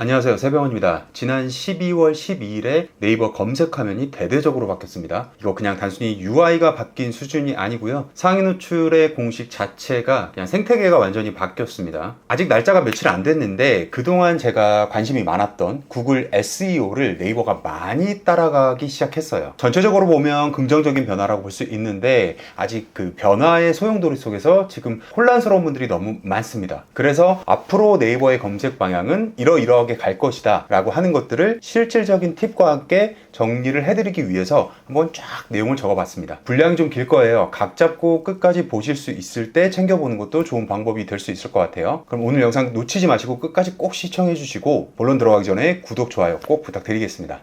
안녕하세요, 세병원입니다. 지난 12월 12일에 네이버 검색 화면이 대대적으로 바뀌었습니다. 이거 그냥 단순히 UI가 바뀐 수준이 아니고요, 상위 노출의 공식 자체가 그냥 생태계가 완전히 바뀌었습니다. 아직 날짜가 며칠 안 됐는데 그동안 제가 관심이 많았던 구글 SEO를 네이버가 많이 따라가기 시작했어요. 전체적으로 보면 긍정적인 변화라고 볼 수 있는데 아직 그 변화의 소용돌이 속에서 지금 혼란스러운 분들이 너무 많습니다. 그래서 앞으로 네이버의 검색 방향은 이러이러하게 갈 것이다 라고 하는 것들을 실질적인 팁과 함께 정리를 해드리기 위해서 한번 쫙 내용을 적어봤습니다. 분량이 좀 길 거예요. 각 잡고 끝까지 보실 수 있을 때 챙겨보는 것도 좋은 방법이 될 수 있을 것 같아요. 그럼 오늘 영상 놓치지 마시고 끝까지 꼭 시청해 주시고 본론 들어가기 전에 구독, 좋아요 꼭 부탁드리겠습니다.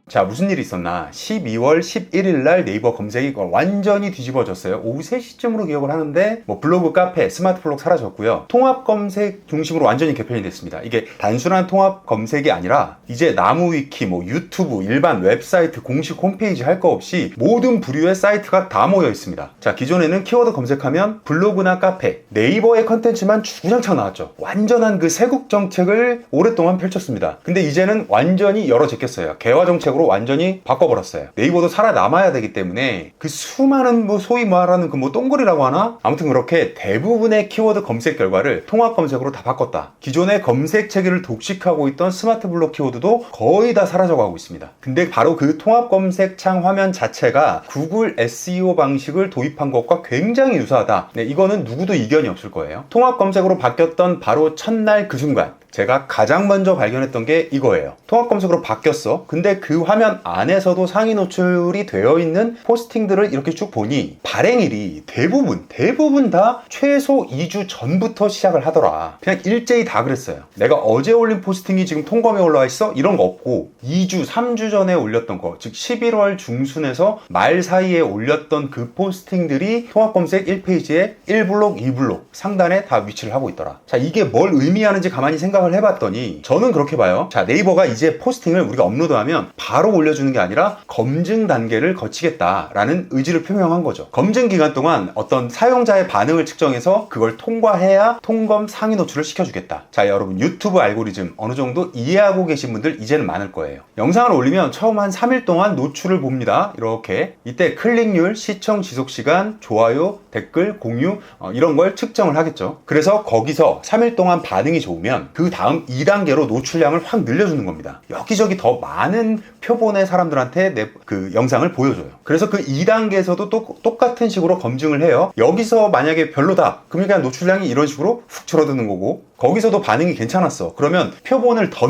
자, 무슨 일이 있었나? 12월 11일 날 네이버 검색이 완전히 뒤집어졌어요. 오후 3시쯤으로 기억을 하는데 블로그, 카페, 스마트 블록 사라졌고요. 통합 검색 중심으로 완전히 개편이 됐습니다. 이게 단순한 통합 검색이 아니라 이제 나무 위키, 유튜브, 일반 웹사이트, 공식 홈페이지 할 거 없이 모든 부류의 사이트가 다 모여 있습니다. 자, 기존에는 키워드 검색하면 블로그나 카페, 네이버의 컨텐츠만 주구장창 나왔죠. 완전한 그 세국 정책을 오랫동안 펼쳤습니다. 근데 이제는 완전히 열어 제꼈어요. 개화 정책으로 완전히 바꿔버렸어요. 네이버도 살아남아야 되기 때문에 그 수많은 소위 말하는 그 똥글이라고 하나? 아무튼 그렇게 대부분의 키워드 검색 결과를 통합 검색으로 다 바꿨다. 기존의 검색 체계를 독식하고 있던 스마트 블록 키워드도 거의 다 사라져가고 있습니다. 근데 바로 그 통합 검색창 화면 자체가 구글 SEO 방식을 도입한 것과 굉장히 유사하다. 네, 이거는 누구도 이견이 없을 거예요. 통합 검색으로 바뀌었던 바로 첫날 그 순간 제가 가장 먼저 발견했던 게 이거예요. 통합 검색으로 바뀌었어. 근데 그 화면 안에서도 상위 노출이 되어 있는 포스팅들을 이렇게 쭉 보니 발행일이 대부분 다 최소 2주 전부터 시작을 하더라. 그냥 일제히 다 그랬어요. 내가 어제 올린 포스팅이 지금 통검에 올라와 있어? 이런 거 없고 2주, 3주 전에 올렸던 거, 즉 11월 중순에서 말 사이에 올렸던 그 포스팅들이 통합 검색 1페이지에 1블록, 2블록 상단에 다 위치를 하고 있더라. 자, 이게 뭘 의미하는지 가만히 생각을 해봤더니 저는 그렇게 봐요. 자, 네이버가 이제 포스팅을 우리가 업로드하면 바로 올려주는 게 아니라 검증 단계를 거치겠다라는 의지를 표명한 거죠. 검증 기간 동안 어떤 사용자의 반응을 측정해서 그걸 통과해야 통검 상위 노출을 시켜주겠다. 자, 여러분 유튜브 알고리즘 어느 정도 이해하고 계신 분들 이제는 많을 거예요. 영상을 올리면 처음 한 3일 동안 노출을 봅니다. 이렇게 이때 클릭률, 시청 지속 시간, 좋아요, 댓글, 공유 이런 걸 측정을 하겠죠. 그래서 거기서 3일 동안 반응이 좋으면 그 다음 2단계로 노출량을 확 늘려주는 겁니다. 여기저기 더 많은 표본의 사람들한테 그 영상을 보여줘요. 그래서 그 2단계에서도 또 똑같은 식으로 검증을 해요. 여기서 만약에 별로다, 그럼 그냥 노출량이 이런 식으로 훅 줄어드는 거고, 거기서도 반응이 괜찮았어. 그러면 표본을 더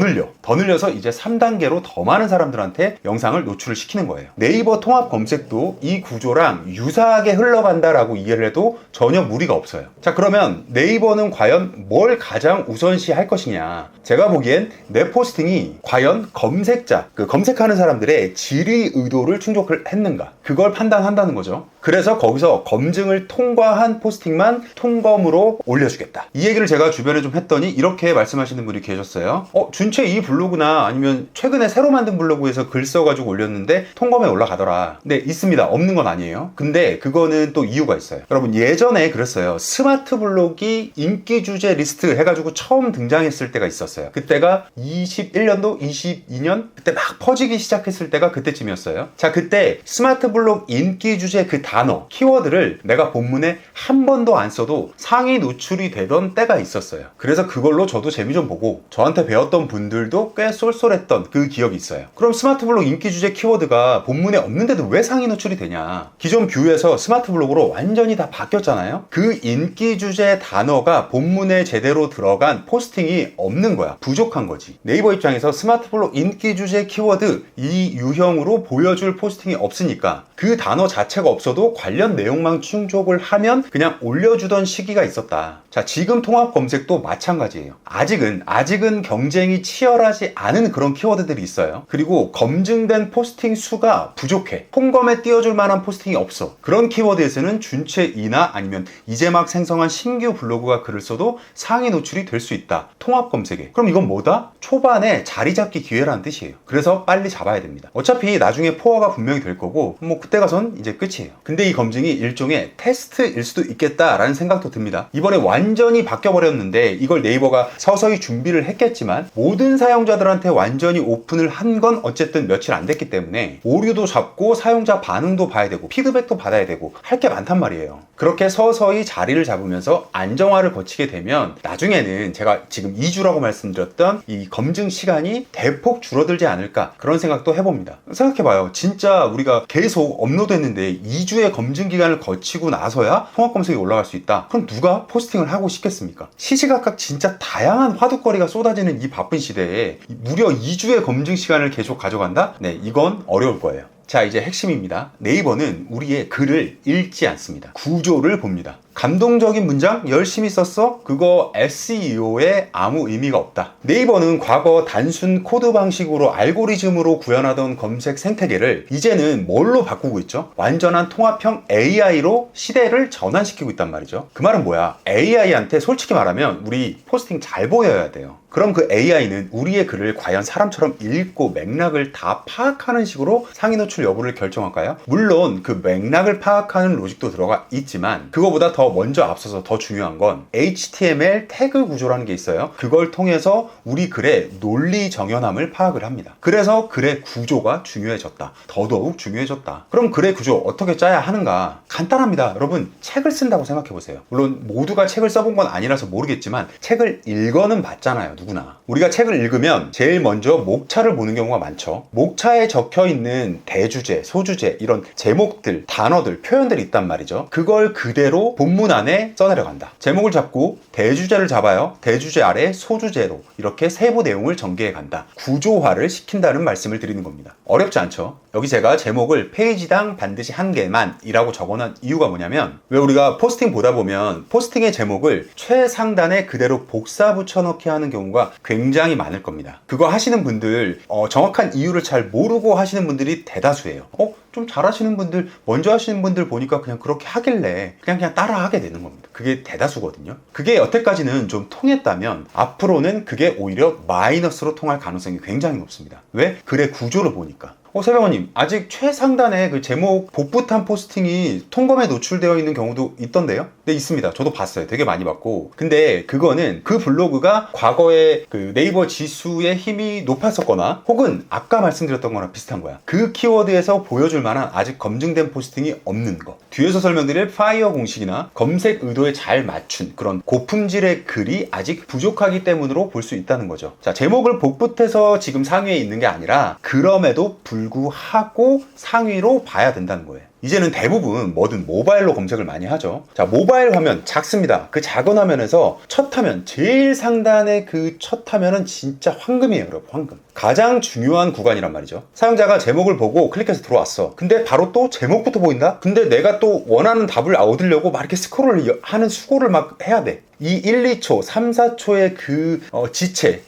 늘려서 이제 3단계로 더 많은 사람들한테 영상을 노출을 시키는 거예요. 네이버 통합 검색도 이 구조랑 유사하게 흘러간다라고 이해를 해도 전혀 무리가 없어요. 자, 그러면 네이버는 과연 뭘 가장 우선시 할 것이냐? 제가 보기엔 내 포스팅이 과연 검색자, 그 검색하는 사람들의 질의 의도를 충족을 했는가? 그걸 판단한다는 거죠. 그래서 거기서 검증을 통과한 포스팅만 통검으로 올려주겠다. 이 얘기를 제가 주변에 좀 했더니 이렇게 말씀하시는 분이 계셨어요. 준채 이 블로그나 아니면 최근에 새로 만든 블로그에서 글 써가지고 올렸는데 통검에 올라가더라. 네, 있습니다. 없는 건 아니에요. 근데 그거는 또 이유가 있어요. 여러분, 예전에 그랬어요. 스마트 블록이 인기 주제 리스트 해가지고 처음 등장했을 때가 있었어요. 그때가 21년도, 22년 그때 막 퍼지기 시작했을 때가 그때쯤이었어요. 자, 그때 스마트 블록 인기 주제 그 단어, 키워드를 내가 본문에 한 번도 안 써도 상위 노출이 되던 때가 있었어요. 그래서 그걸로 저도 재미 좀 보고 저한테 배웠던 분들도 꽤 쏠쏠했던 그 기억이 있어요. 그럼 스마트 블록 인기 주제 키워드가 본문에 없는데도 왜 상위 노출이 되냐? 기존 뷰에서 스마트 블록으로 완전히 다 바뀌었잖아요. 그 인기 주제 단어가 본문에 제대로 들어간 포스팅이 없는 거야. 부족한 거지. 네이버 입장에서 스마트 블록 인기 주제 키워드 이 유형으로 보여줄 포스팅이 없으니까 그 단어 자체가 없어도 관련 내용만 충족을 하면 그냥 올려주던 시기가 있었다. 자, 지금 통합 검색도 마찬가지예요. 아직은 경쟁이 치열하지 않은 그런 키워드들이 있어요. 그리고 검증된 포스팅 수가 부족해. 통검에 띄워줄 만한 포스팅이 없어. 그런 키워드에서는 준채 2나 아니면 이제 막 생성한 신규 블로그가 글을 써도 상위 노출이 될 수 있다. 통합 검색에. 그럼 이건 뭐다? 초반에 자리 잡기 기회라는 뜻이에요. 그래서 빨리 잡아야 됩니다. 어차피 나중에 포화가 분명히 될 거고 그때 가선 이제 끝이에요. 근데 이 검증이 일종의 테스트일 수도 있겠다라는 생각도 듭니다. 이번에 완전히 바뀌어버렸는데 이 이걸 네이버가 서서히 준비를 했겠지만 모든 사용자들한테 완전히 오픈을 한 건 어쨌든 며칠 안 됐기 때문에 오류도 잡고 사용자 반응도 봐야 되고 피드백도 받아야 되고 할 게 많단 말이에요. 그렇게 서서히 자리를 잡으면서 안정화를 거치게 되면 나중에는 제가 지금 2주라고 말씀드렸던 이 검증 시간이 대폭 줄어들지 않을까 그런 생각도 해봅니다. 생각해봐요. 진짜 우리가 계속 업로드했는데 2주의 검증 기간을 거치고 나서야 통합 검색이 올라갈 수 있다. 그럼 누가 포스팅을 하고 싶겠습니까? 시시각각 진짜 다양한 화두거리가 쏟아지는 이 바쁜 시대에 무려 2주의 검증 시간을 계속 가져간다? 네, 이건 어려울 거예요. 자, 이제 핵심입니다. 네이버는 우리의 글을 읽지 않습니다. 구조를 봅니다. 감동적인 문장 열심히 썼어? 그거 SEO에 아무 의미가 없다. 네이버는 과거 단순 코드 방식으로 알고리즘으로 구현하던 검색 생태계를 이제는 뭘로 바꾸고 있죠? 완전한 통합형 AI로 시대를 전환시키고 있단 말이죠. 그 말은 뭐야? AI한테 솔직히 말하면 우리 포스팅 잘 보여야 돼요. 그럼 그 AI는 우리의 글을 과연 사람처럼 읽고 맥락을 다 파악하는 식으로 상위 노출 여부를 결정할까요? 물론 그 맥락을 파악하는 로직도 들어가 있지만 그거보다 더 먼저 앞서서 더 중요한 건 HTML 태그 구조라는 게 있어요. 그걸 통해서 우리 글의 논리 정연함을 파악을 합니다. 그래서 글의 구조가 중요해졌다. 더더욱 중요해졌다. 그럼 글의 구조 어떻게 짜야 하는가? 간단합니다. 여러분, 책을 쓴다고 생각해 보세요. 물론 모두가 책을 써본 건 아니라서 모르겠지만 책을 읽어는 봤잖아요. 누구나. 우리가 책을 읽으면 제일 먼저 목차를 보는 경우가 많죠. 목차에 적혀 있는 대주제, 소주제 이런 제목들, 단어들, 표현들이 있단 말이죠. 그걸 그대로 본문 안에 써내려간다. 제목을 잡고 대주제를 잡아요. 대주제 아래 소주제로 이렇게 세부 내용을 전개해 간다. 구조화를 시킨다는 말씀을 드리는 겁니다. 어렵지 않죠? 여기 제가 제목을 페이지당 반드시 1개만 이라고 적어놓은 이유가 뭐냐면 왜 우리가 포스팅 보다 보면 포스팅의 제목을 최상단에 그대로 복사 붙여넣기 하는 경우가 굉장히 많을 겁니다. 그거 하시는 분들 정확한 이유를 잘 모르고 하시는 분들이 대다수예요. 좀 잘하시는 분들, 먼저 하시는 분들 보니까 그냥 그렇게 하길래 그냥 따라하게 되는 겁니다. 그게 대다수거든요. 그게 여태까지는 좀 통했다면 앞으로는 그게 오히려 마이너스로 통할 가능성이 굉장히 높습니다. 왜? 글의 구조를 보니까. 세병원님, 아직 최상단에 그 제목 복붙한 포스팅이 통검에 노출되어 있는 경우도 있던데요? 네, 있습니다. 저도 봤어요. 되게 많이 봤고. 근데 그거는 그 블로그가 과거에 그 네이버 지수의 힘이 높았었거나 혹은 아까 말씀드렸던 거랑 비슷한 거야. 그 키워드에서 보여줄 만한 아직 검증된 포스팅이 없는 거. 뒤에서 설명드릴 파이어 공식이나 검색 의도에 잘 맞춘 그런 고품질의 글이 아직 부족하기 때문으로 볼 수 있다는 거죠. 자, 제목을 복붙해서 지금 상위에 있는 게 아니라 그럼에도 불구하고 상위로 봐야 된다는 거예요. 이제는 대부분 뭐든 모바일로 검색을 많이 하죠. 자, 모바일 화면 작습니다. 그 작은 화면에서 첫 화면, 제일 상단의 그 첫 화면은 진짜 황금이에요, 여러분. 황금. 가장 중요한 구간이란 말이죠. 사용자가 제목을 보고 클릭해서 들어왔어. 근데 바로 또 제목부터 보인다? 근데 내가 또 원하는 답을 얻으려고 막 이렇게 스크롤을 하는 수고를 막 해야 돼. 이 1, 2초, 3, 4초의 그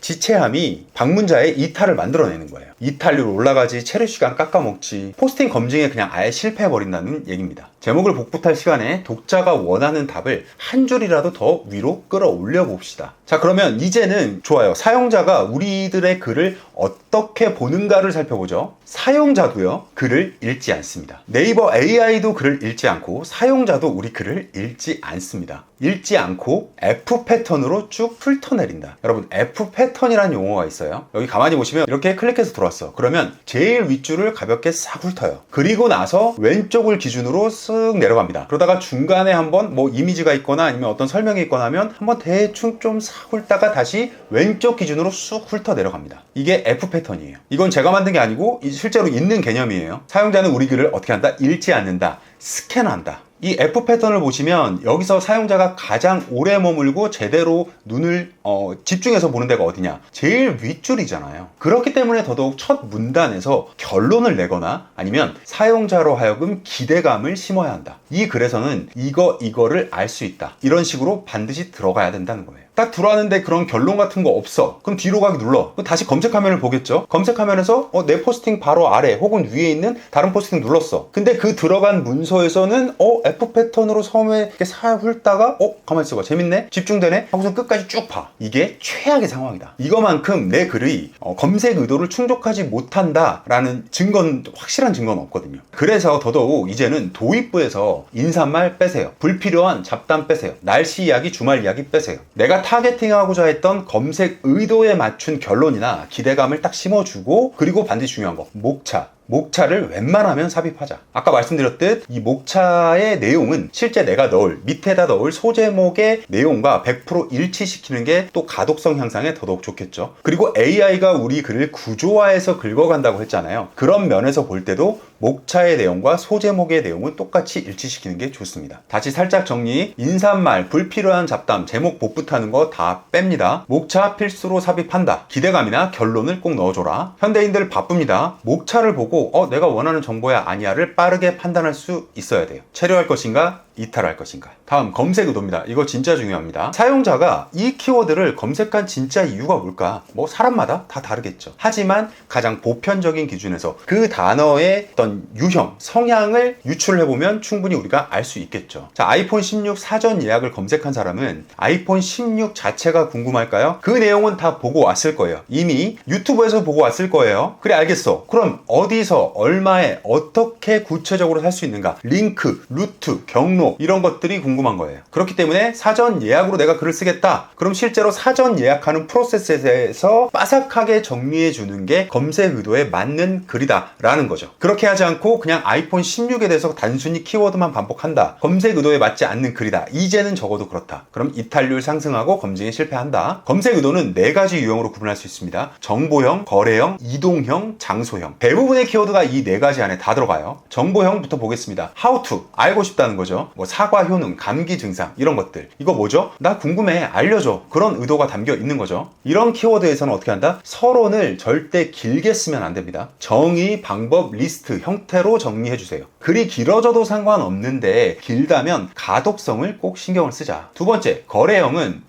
지체함이 방문자의 이탈을 만들어내는 거예요. 이탈률 올라가지, 체류 시간 깎아먹지, 포스팅 검증에 그냥 아예 실패해버린다는 얘기입니다. 제목을 복붙할 시간에 독자가 원하는 답을 한 줄이라도 더 위로 끌어올려 봅시다. 자, 그러면 이제는 좋아요. 사용자가 우리들의 글을 어떻게 보는가를 살펴보죠. 사용자도요, 글을 읽지 않습니다. 네이버 AI도 글을 읽지 않고 사용자도 우리 글을 읽지 않습니다. 읽지 않고 F 패턴으로 쭉 훑어내린다. 여러분, F 패턴이라는 용어가 있어요. 여기 가만히 보시면 이렇게 클릭해서 들어왔어. 그러면 제일 윗줄을 가볍게 싹 훑어요. 그리고 나서 왼쪽을 기준으로 쓱 내려갑니다. 그러다가 중간에 한번 뭐 이미지가 있거나 아니면 어떤 설명이 있거나 하면 한번 대충 좀 싹 훑다가 다시 왼쪽 기준으로 쑥 훑어 내려갑니다. 이게 F 패턴이에요. 이건 제가 만든 게 아니고 실제로 있는 개념이에요. 사용자는 우리 글을 어떻게 한다? 읽지 않는다. 스캔한다. 이 F 패턴을 보시면 여기서 사용자가 가장 오래 머물고 제대로 눈을 집중해서 보는 데가 어디냐? 제일 윗줄이잖아요. 그렇기 때문에 더더욱 첫 문단에서 결론을 내거나 아니면 사용자로 하여금 기대감을 심어야 한다. 이 글에서는 이거를 알 수 있다. 이런 식으로 반드시 들어가야 된다는 거예요. 딱 들어왔는데 그런 결론 같은 거 없어. 그럼 뒤로 가기 눌러. 그럼 다시 검색 화면을 보겠죠? 검색 화면에서 내 포스팅 바로 아래 혹은 위에 있는 다른 포스팅 눌렀어. 근데 그 들어간 문서에서는 F 패턴으로 처음에 이렇게 살 훑다가 가만히 있어봐. 재밌네? 집중되네? 하고서 끝까지 쭉 봐. 이게 최악의 상황이다. 이거만큼 내 글이 검색 의도를 충족하지 못한다라는 증거는, 확실한 증거는 없거든요. 그래서 더더욱 이제는 도입부에서 인사말 빼세요. 불필요한 잡담 빼세요. 날씨 이야기, 주말 이야기 빼세요. 내가 타겟팅하고자 했던 검색 의도에 맞춘 결론이나 기대감을 딱 심어주고, 그리고 반드시 중요한 거, 목차를 웬만하면 삽입하자. 아까 말씀드렸듯 이 목차의 내용은 실제 내가 밑에다 넣을 소제목의 내용과 100% 일치시키는 게 또 가독성 향상에 더더욱 좋겠죠. 그리고 AI가 우리 글을 구조화해서 긁어간다고 했잖아요. 그런 면에서 볼 때도 목차의 내용과 소제목의 내용은 똑같이 일치시키는 게 좋습니다. 다시 살짝 정리. 인사말, 불필요한 잡담, 제목 복붙하는 거 다 뺍니다. 목차 필수로 삽입한다. 기대감이나 결론을 꼭 넣어줘라. 현대인들 바쁩니다. 목차를 보고 내가 원하는 정보야 아니야를 빠르게 판단할 수 있어야 돼요. 체류할 것인가? 이탈할 것인가. 다음, 검색 의도입니다. 이거 진짜 중요합니다. 사용자가 이 키워드를 검색한 진짜 이유가 뭘까? 사람마다 다 다르겠죠. 하지만 가장 보편적인 기준에서 그 단어의 어떤 유형, 성향을 유출해보면 충분히 우리가 알 수 있겠죠. 자, 아이폰 16 사전 예약을 검색한 사람은 아이폰 16 자체가 궁금할까요? 그 내용은 다 보고 왔을 거예요. 이미 유튜브에서 보고 왔을 거예요. 그래, 알겠어. 그럼 어디서, 얼마에, 어떻게 구체적으로 살 수 있는가? 링크, 루트, 경로, 이런 것들이 궁금한 거예요. 그렇기 때문에 사전 예약으로 내가 글을 쓰겠다. 그럼 실제로 사전 예약하는 프로세스에서 빠삭하게 정리해 주는 게 검색 의도에 맞는 글이다 라는 거죠. 그렇게 하지 않고 그냥 아이폰 16에 대해서 단순히 키워드만 반복한다. 검색 의도에 맞지 않는 글이다. 이제는 적어도 그렇다. 그럼 이탈률 상승하고 검증에 실패한다. 검색 의도는 4가지 유형으로 구분할 수 있습니다. 정보형, 거래형, 이동형, 장소형. 대부분의 키워드가 이 4가지 안에 다 들어가요. 정보형부터 보겠습니다. How to, 알고 싶다는 거죠. 사과 효능, 감기 증상, 이런 것들. 이거 뭐죠? 나 궁금해, 알려줘. 그런 의도가 담겨 있는 거죠. 이런 키워드에서는 어떻게 한다? 서론을 절대 길게 쓰면 안 됩니다. 정의, 방법, 리스트 형태로 정리해 주세요. 글이 길어져도 상관없는데 길다면 가독성을 꼭 신경을 쓰자. 두 번째, 거래형은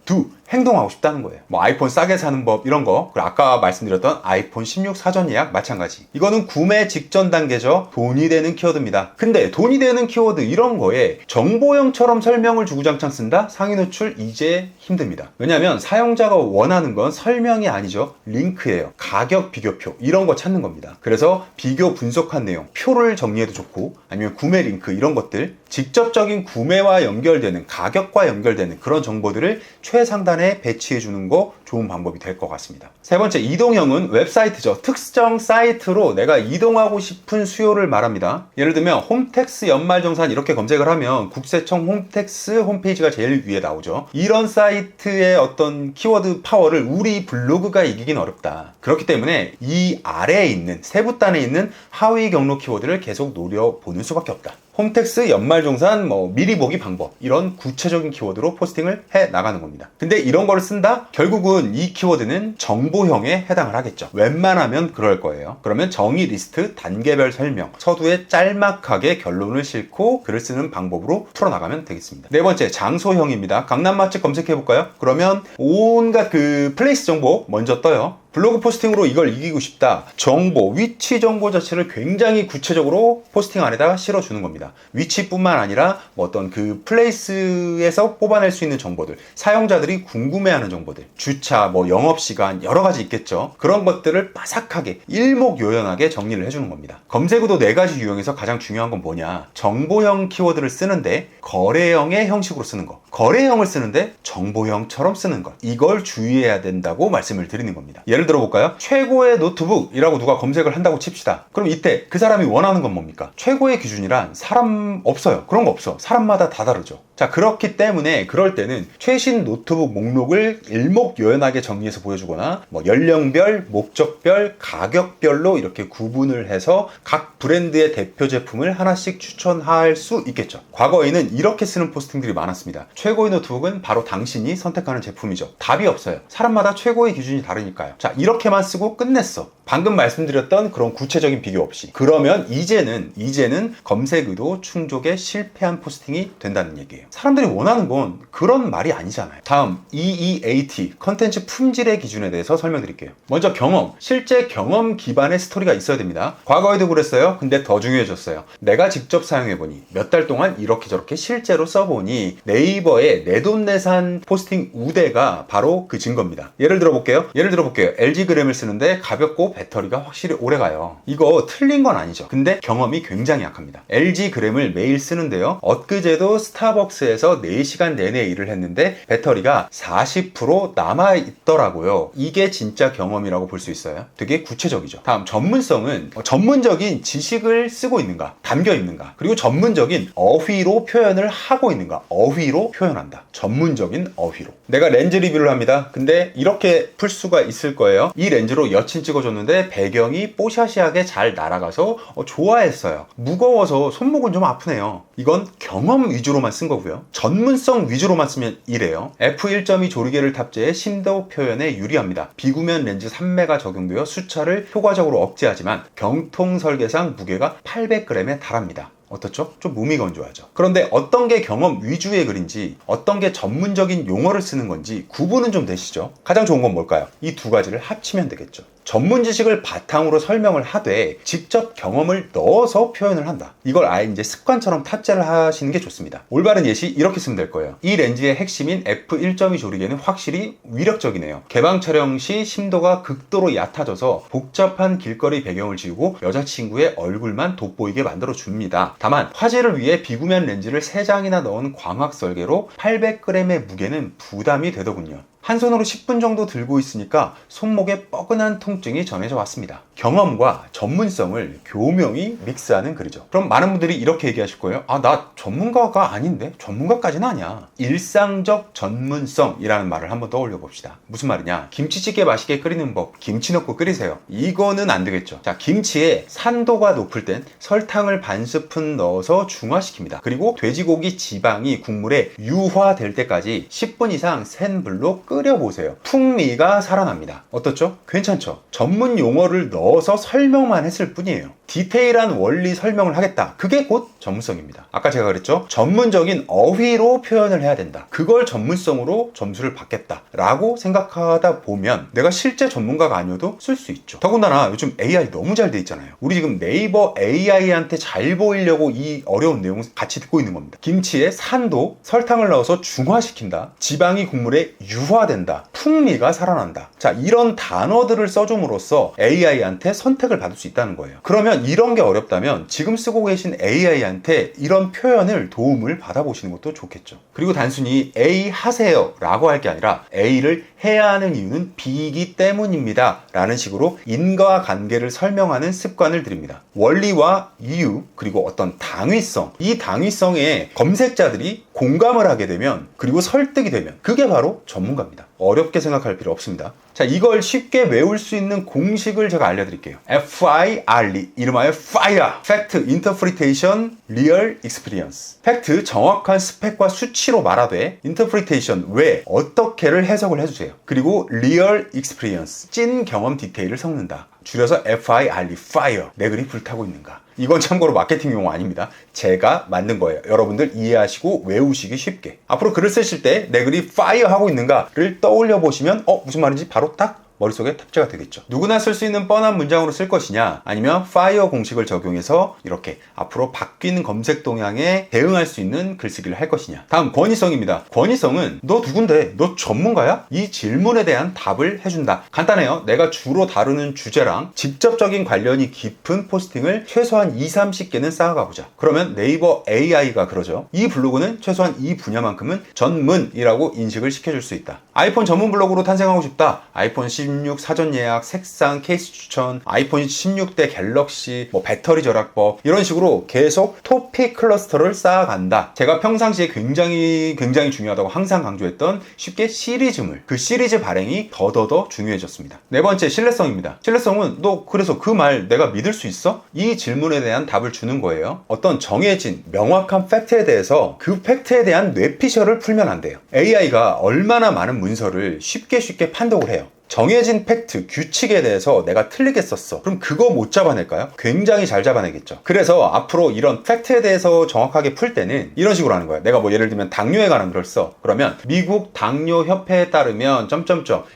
행동하고 싶다는 거예요. 아이폰 싸게 사는 법 이런 거. 그리고 아까 말씀드렸던 아이폰 16 사전 예약 마찬가지. 이거는 구매 직전 단계죠. 돈이 되는 키워드입니다. 근데 돈이 되는 키워드 이런 거에 정보형처럼 설명을 주구장창 쓴다? 상위 노출 이제 힘듭니다. 왜냐하면 사용자가 원하는 건 설명이 아니죠. 링크예요. 가격 비교표 이런 거 찾는 겁니다. 그래서 비교 분석한 내용, 표를 정리해도 좋고, 아니면 구매 링크 이런 것들, 직접적인 구매와 연결되는, 가격과 연결되는 그런 정보들을 최상단에 배치해 주는 거 좋은 방법이 될 것 같습니다. 세 번째, 이동형은 웹사이트죠. 특정 사이트로 내가 이동하고 싶은 수요를 말합니다. 예를 들면 홈택스 연말정산 이렇게 검색을 하면 국세청 홈택스 홈페이지가 제일 위에 나오죠. 이런 사이트의 어떤 키워드 파워를 우리 블로그가 이기긴 어렵다. 그렇기 때문에 이 아래에 있는, 세부단에 있는 하위 경로 키워드를 계속 노려보는 수밖에 없다. 홈택스, 연말정산, 미리 보기 방법, 이런 구체적인 키워드로 포스팅을 해 나가는 겁니다. 근데 이런 거를 쓴다? 결국은 이 키워드는 정보형에 해당을 하겠죠. 웬만하면 그럴 거예요. 그러면 정의 리스트, 단계별 설명, 서두에 짤막하게 결론을 싣고 글을 쓰는 방법으로 풀어나가면 되겠습니다. 네 번째, 장소형입니다. 강남 맛집 검색해볼까요? 그러면 온갖 플레이스 정보 먼저 떠요. 블로그 포스팅으로 이걸 이기고 싶다. 정보, 위치 정보 자체를 굉장히 구체적으로 포스팅 안에다가 실어주는 겁니다. 위치뿐만 아니라 어떤 플레이스에서 뽑아낼 수 있는 정보들, 사용자들이 궁금해하는 정보들, 주차, 영업시간 여러 가지 있겠죠. 그런 것들을 빠삭하게 일목요연하게 정리를 해주는 겁니다. 검색 의도 4가지 유형에서 가장 중요한 건 뭐냐? 정보형 키워드를 쓰는데 거래형의 형식으로 쓰는 거, 거래형을 쓰는데 정보형처럼 쓰는 것, 이걸 주의해야 된다고 말씀을 드리는 겁니다. 예를 들어볼까요? 최고의 노트북이라고 누가 검색을 한다고 칩시다. 그럼 이때 그 사람이 원하는 건 뭡니까? 최고의 기준이란 사람 없어요. 그런 거 없어. 사람마다 다 다르죠. 자, 그렇기 때문에 그럴 때는 최신 노트북 목록을 일목요연하게 정리해서 보여주거나 연령별, 목적별, 가격별로 이렇게 구분을 해서 각 브랜드의 대표 제품을 하나씩 추천할 수 있겠죠. 과거에는 이렇게 쓰는 포스팅들이 많았습니다. 최고의 노트북은 바로 당신이 선택하는 제품이죠. 답이 없어요. 사람마다 최고의 기준이 다르니까요. 자, 이렇게만 쓰고 끝냈어. 방금 말씀드렸던 그런 구체적인 비교 없이. 그러면 이제는 검색 의도 충족에 실패한 포스팅이 된다는 얘기예요. 사람들이 원하는 건 그런 말이 아니잖아요. 다음, EEAT, 컨텐츠 품질의 기준에 대해서 설명드릴게요. 먼저 경험, 실제 경험 기반의 스토리가 있어야 됩니다. 과거에도 그랬어요. 근데 더 중요해졌어요. 내가 직접 사용해보니, 몇 달 동안 이렇게 저렇게 실제로 써보니 네이버의 내돈내산 포스팅 우대가 바로 그 증거입니다. 예를 들어볼게요. LG 그램을 쓰는데 가볍고 배터리가 확실히 오래가요. 이거 틀린 건 아니죠. 근데 경험이 굉장히 약합니다. LG 그램을 매일 쓰는데요. 엊그제도 스타벅스 스타벅스에서 4시간 내내 일을 했는데 배터리가 40% 남아있더라고요. 이게 진짜 경험이라고 볼 수 있어요. 되게 구체적이죠. 다음, 전문성은 전문적인 지식을 쓰고 있는가, 담겨 있는가, 그리고 전문적인 어휘로 표현을 하고 있는가. 어휘로 표현한다. 전문적인 어휘로. 내가 렌즈 리뷰를 합니다. 근데 이렇게 풀 수가 있을 거예요. 이 렌즈로 여친 찍어줬는데 배경이 뽀샤시하게 잘 날아가서 좋아했어요. 무거워서 손목은 좀 아프네요. 이건 경험 위주로만 쓴 거고요. 전문성 위주로만 쓰면 이래요. f1.2 조리개를 탑재해 심도 표현에 유리합니다. 비구면 렌즈 3매가 적용되어 수차를 효과적으로 억제하지만 경통 설계상 무게가 800g에 달합니다. 어떻죠? 좀 몸이 건조하죠. 그런데 어떤 게 경험 위주의 글인지, 어떤 게 전문적인 용어를 쓰는 건지 구분은 좀 되시죠? 가장 좋은 건 뭘까요? 이 두 가지를 합치면 되겠죠. 전문 지식을 바탕으로 설명을 하되 직접 경험을 넣어서 표현을 한다. 이걸 아예 이제 습관처럼 탑재를 하시는 게 좋습니다. 올바른 예시 이렇게 쓰면 될 거예요. 이 렌즈의 핵심인 f1.2 조리개는 확실히 위력적이네요. 개방 촬영 시 심도가 극도로 얕아져서 복잡한 길거리 배경을 지우고 여자친구의 얼굴만 돋보이게 만들어 줍니다. 다만 화질을 위해 비구면 렌즈를 3장이나 넣은 광학 설계로 800g의 무게는 부담이 되더군요. 한 손으로 10분 정도 들고 있으니까 손목에 뻐근한 통증이 전해져 왔습니다. 경험과 전문성을 교묘히 믹스하는 글이죠. 그럼 많은 분들이 이렇게 얘기하실 거예요. 아, 나 전문가가 아닌데? 전문가까지는 아니야. 일상적 전문성이라는 말을 한번 떠올려 봅시다. 무슨 말이냐? 김치찌개 맛있게 끓이는 법, 김치 넣고 끓이세요. 이거는 안 되겠죠. 자, 김치에 산도가 높을 땐 설탕을 반 스푼 넣어서 중화시킵니다. 그리고 돼지고기 지방이 국물에 유화될 때까지 10분 이상 센 불로 끓여보세요. 풍미가 살아납니다. 어떻죠? 괜찮죠? 전문 용어를 넣어서 설명만 했을 뿐이에요. 디테일한 원리 설명을 하겠다. 그게 곧 전문성입니다. 아까 제가 그랬죠? 전문적인 어휘로 표현을 해야 된다. 그걸 전문성으로 점수를 받겠다 라고 생각하다 보면 내가 실제 전문가가 아니어도 쓸 수 있죠. 더군다나 요즘 AI 너무 잘 돼 있잖아요. 우리 지금 네이버 AI한테 잘 보이려고 이 어려운 내용을 같이 듣고 있는 겁니다. 김치에 산도, 설탕을 넣어서 중화시킨다. 지방이 국물에 유화된다. 풍미가 살아난다. 자, 이런 단어들을 써줌으로써 AI한테 선택을 받을 수 있다는 거예요. 그러면 이런 게 어렵다면 지금 쓰고 계신 AI한테 이런 표현을 도움을 받아보시는 것도 좋겠죠. 그리고 단순히 A 하세요 라고 할 게 아니라 A를 해야 하는 이유는 B이기 때문입니다 라는 식으로 인과관계를 설명하는 습관을 드립니다. 원리와 이유, 그리고 어떤 당위성, 이 당위성에 검색자들이 공감을 하게 되면, 그리고 설득이 되면 그게 바로 전문가입니다. 어렵게 생각할 필요 없습니다. 자, 이걸 쉽게 외울 수 있는 공식을 제가 알려드릴게요. FIRE, 이름하여 FIRE, Fact, Interpretation, Real Experience. 팩트, 정확한 스펙과 수치로 말하되, Interpretation, 왜, 어떻게를 해석을 해주세요. 그리고 Real Experience, 찐 경험 디테일을 섞는다. 줄여서 FIRE, Fire, 내 글이 불타고 있는가. 이건 참고로 마케팅 용어 아닙니다. 제가 만든 거예요. 여러분들 이해하시고 외우시기 쉽게. 앞으로 글을 쓰실 때 내 글이 fire 하고 있는가를 떠올려 보시면 무슨 말인지 바로 딱 머릿속에 탑재가 되겠죠. 누구나 쓸 수 있는 뻔한 문장으로 쓸 것이냐, 아니면 FIRE 공식을 적용해서 이렇게 앞으로 바뀐 검색 동향에 대응할 수 있는 글쓰기를 할 것이냐. 다음, 권위성입니다. 권위성은 너 누군데? 너 전문가야? 이 질문에 대한 답을 해준다. 간단해요. 내가 주로 다루는 주제랑 직접적인 관련이 깊은 포스팅을 최소한 20-30개는 쌓아가보자. 그러면 네이버 AI가 그러죠. 이 블로그는 최소한 이 분야만큼은 전문이라고 인식을 시켜줄 수 있다. 아이폰 전문 블로그로 탄생하고 싶다. 아이폰 16 사전 예약, 색상, 케이스 추천, 아이폰 16대 갤럭시, 배터리 절약법, 이런 식으로 계속 토픽 클러스터를 쌓아간다. 제가 평상시에 굉장히 중요하다고 항상 강조했던 쉽게 시리즈물, 그 시리즈 발행이 더더더 중요해졌습니다. 네 번째, 신뢰성입니다. 신뢰성은 너 그래서 그 말 내가 믿을 수 있어? 이 질문에 대한 답을 주는 거예요. 어떤 정해진 명확한 팩트에 대해서 그 팩트에 대한 뇌피셜을 풀면 안 돼요. AI가 얼마나 많은 문서를 쉽게 판독을 해요. 정해진 팩트, 규칙에 대해서 내가 틀리게 썼어. 그럼 그거 못 잡아낼까요? 굉장히 잘 잡아내겠죠. 그래서 앞으로 이런 팩트에 대해서 정확하게 풀 때는 이런 식으로 하는 거예요. 내가 예를 들면 당뇨에 관한 글을 써. 그러면 미국 당뇨협회에 따르면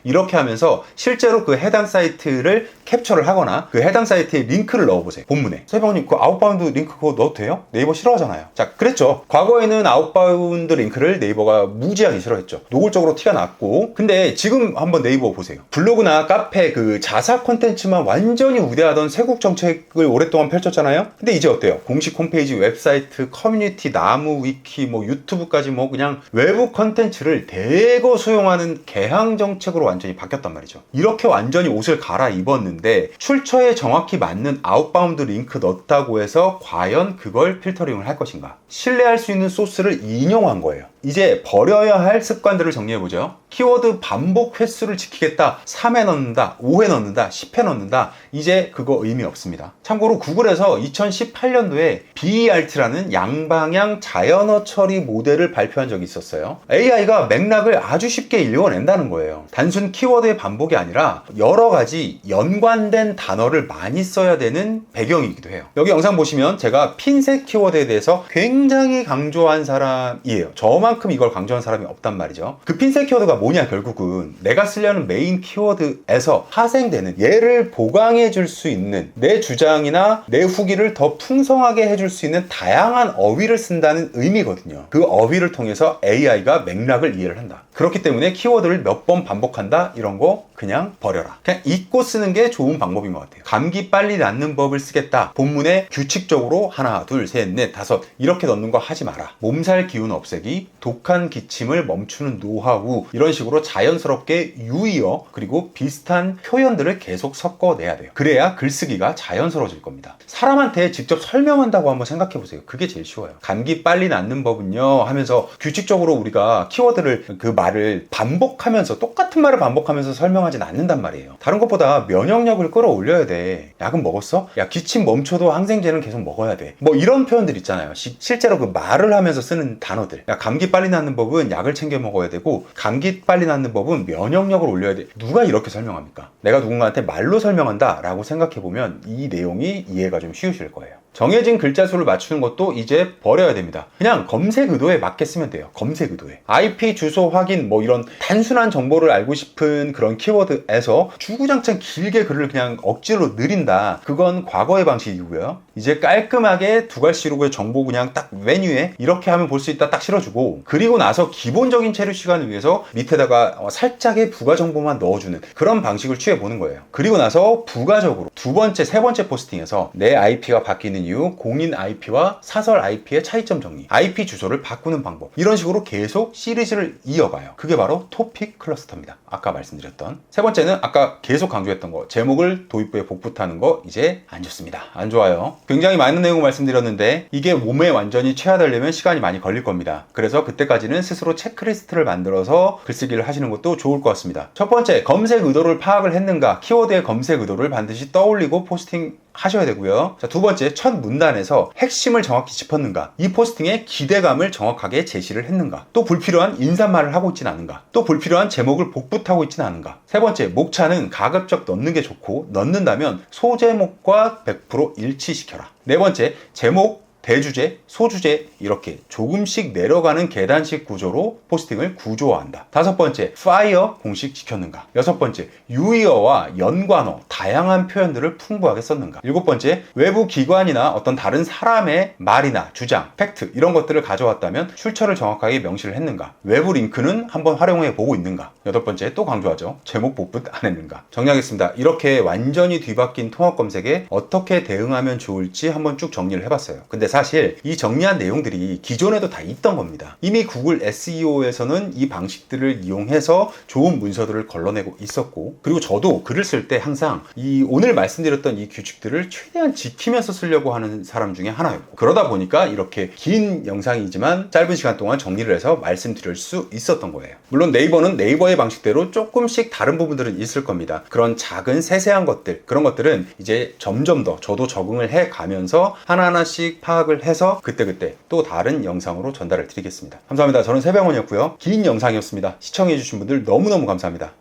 이렇게 하면서 실제로 그 해당 사이트를 캡처를 하거나 그 해당 사이트에 링크를 넣어보세요. 본문에. 서희방님, 그 아웃바운드 링크 그거 넣어도 돼요? 네이버 싫어하잖아요. 자, 그랬죠. 과거에는 아웃바운드 링크를 네이버가 무지하게 싫어했죠. 노골적으로 티가 났고. 근데 지금 한번 네이버 보세요. 블로그나 카페 그 자사 콘텐츠만 완전히 우대하던 쇄국 정책을 오랫동안 펼쳤잖아요. 근데 이제 어때요? 공식 홈페이지, 웹사이트, 커뮤니티, 나무, 위키, 뭐 유튜브까지 뭐 그냥 외부 콘텐츠를 대거 수용하는 개항 정책으로 완전히 바뀌었단 말이죠. 이렇게 완전히 옷을 갈아입었는데 출처에 정확히 맞는 아웃바운드 링크 넣었다고 해서 과연 그걸 필터링을 할 것인가? 신뢰할 수 있는 소스를 인용한 거예요. 이제 버려야 할 습관들을 정리해보죠. 키워드 반복 횟수를 지키겠다. 3회 넣는다, 5회 넣는다, 10회 넣는다. 이제 그거 의미 없습니다. 참고로 구글에서 2018년도에 BERT라는 양방향 자연어 처리 모델을 발표한 적이 있었어요. AI가 맥락을 아주 쉽게 읽어낸다는 거예요. 단순 키워드의 반복이 아니라 여러 가지 연관된 단어를 많이 써야 되는 배경이기도 해요. 여기 영상 보시면 제가 핀셋 키워드에 대해서 굉장히 강조한 사람이에요. 저만큼 이걸 강조한 사람이 없단 말이죠. 그 핀셋 키워드가 뭐냐, 결국은 내가 쓰려는 메인 키워드에서 파생되는 얘를 보강해 줄 수 있는 내 주장이나 내 후기를 더 풍성하게 해줄 수 있는 다양한 어휘를 쓴다는 의미거든요. 그 어휘를 통해서 AI가 맥락을 이해를 한다. 그렇기 때문에 키워드를 몇 번 반복한다, 이런 거 그냥 버려라. 그냥 잊고 쓰는 게 좋은 방법인 것 같아요. 감기 빨리 낫는 법을 쓰겠다. 본문에 규칙적으로 하나, 둘, 셋, 넷, 다섯 이렇게 넣는 거 하지 마라. 몸살 기운 없애기, 독한 기침을 멈추는 노하우, 이런 식으로 자연스럽게 유의어 그리고 비슷한 표현들을 계속 섞어내야 돼요. 그래야 글쓰기가 자연스러워질 겁니다. 사람한테 직접 설명한다고 한번 생각해 보세요. 그게 제일 쉬워요. 감기 빨리 낫는 법은요 하면서 규칙적으로 우리가 키워드를, 그 말을 반복하면서, 똑같은 말을 반복하면서 설명하진 않는단 말이에요. 다른 것보다 면역력을 끌어올려야 돼. 약은 먹었어? 야, 기침 멈춰도 항생제는 계속 먹어야 돼. 뭐 이런 표현들 있잖아요. 실제로 그 말을 하면서 쓰는 단어들. 야, 감기 빨리 낫는 법은 약을 챙겨 먹어야 되고, 감기 빨리 낫는 법은 면역력을 올려야 돼. 누가 이렇게 설명합니까? 내가 누군가한테 말로 설명한다 라고 생각해보면 이 내용이 이해가 좀 쉬우실 거예요. 정해진 글자 수를 맞추는 것도 이제 버려야 됩니다. 그냥 검색 의도에 맞게 쓰면 돼요. 검색 의도에. IP 주소 확인, 뭐 이런 단순한 정보를 알고 싶은 그런 키워드에서 주구장창 길게 글을 그냥 억지로 느린다. 그건 과거의 방식이고요. 이제 깔끔하게 두 갈씨로 정보 그냥 딱 메뉴에 이렇게 하면 볼 수 있다 딱 실어주고, 그리고 나서 기본적인 체류 시간을 위해서 밑에다가 살짝의 부가 정보만 넣어주는 그런 방식을 취해보는 거예요. 그리고 나서 부가적으로 두 번째, 세 번째 포스팅에서 내 IP가 바뀌는 이유, 공인 IP와 사설 IP의 차이점 정리, IP 주소를 바꾸는 방법, 이런 식으로 계속 시리즈를 이어가요. 그게 바로 토픽 클러스터입니다. 아까 말씀드렸던. 세 번째는 아까 계속 강조했던 거, 제목을 도입부에 복붙하는 거, 이제 안 좋습니다. 안 좋아요. 굉장히 많은 내용을 말씀드렸는데 이게 몸에 완전히 체화되려면 시간이 많이 걸릴 겁니다. 그래서 그때까지는 스스로 체크리스트를 만들어서 글쓰기를 하시는 것도 좋을 것 같습니다. 첫 번째, 검색 의도를 파악을 했는가? 키워드의 검색 의도를 반드시 떠올리고 포스팅 하셔야 되고요. 자, 두 번째, 첫 문단에서 핵심을 정확히 짚었는가? 이 포스팅의 기대감을 정확하게 제시를 했는가? 또 불필요한 인사말을 하고 있진 않은가? 또 불필요한 제목을 복붙하고 있진 않은가? 세 번째, 목차는 가급적 넣는 게 좋고, 넣는다면 소제목과 100% 일치시켜라. 네 번째, 제목, 대주제, 소주제 이렇게 조금씩 내려가는 계단식 구조로 포스팅을 구조화한다. 다섯 번째, 파이어 공식 지켰는가? 여섯 번째, 유의어와 연관어, 다양한 표현들을 풍부하게 썼는가? 일곱 번째, 외부 기관이나 어떤 다른 사람의 말이나 주장, 팩트 이런 것들을 가져왔다면 출처를 정확하게 명시를 했는가? 외부 링크는 한번 활용해 보고 있는가? 여덟 번째, 또 강조하죠. 제목 복붙 안 했는가? 정리하겠습니다. 이렇게 완전히 뒤바뀐 통합 검색에 어떻게 대응하면 좋을지 한번 쭉 정리를 해봤어요. 근데 사실 이 정리한 내용들이 기존에도 다 있던 겁니다. 이미 구글 SEO에서는 이 방식들을 이용해서 좋은 문서들을 걸러내고 있었고, 그리고 저도 글을 쓸 때 항상 이 오늘 말씀드렸던 이 규칙들을 최대한 지키면서 쓰려고 하는 사람 중에 하나였고, 그러다 보니까 이렇게 긴 영상이지만 짧은 시간 동안 정리를 해서 말씀드릴 수 있었던 거예요. 물론 네이버는 네이버의 방식대로 조금씩 다른 부분들은 있을 겁니다. 그런 작은 세세한 것들, 그런 것들은 이제 점점 더 저도 적응을 해 가면서 하나하나씩 파악을 해서 그때그때 또 다른 영상으로 전달을 드리겠습니다. 감사합니다. 저는 세병원이었고요. 긴 영상이었습니다. 시청해주신 분들 너무너무 감사합니다.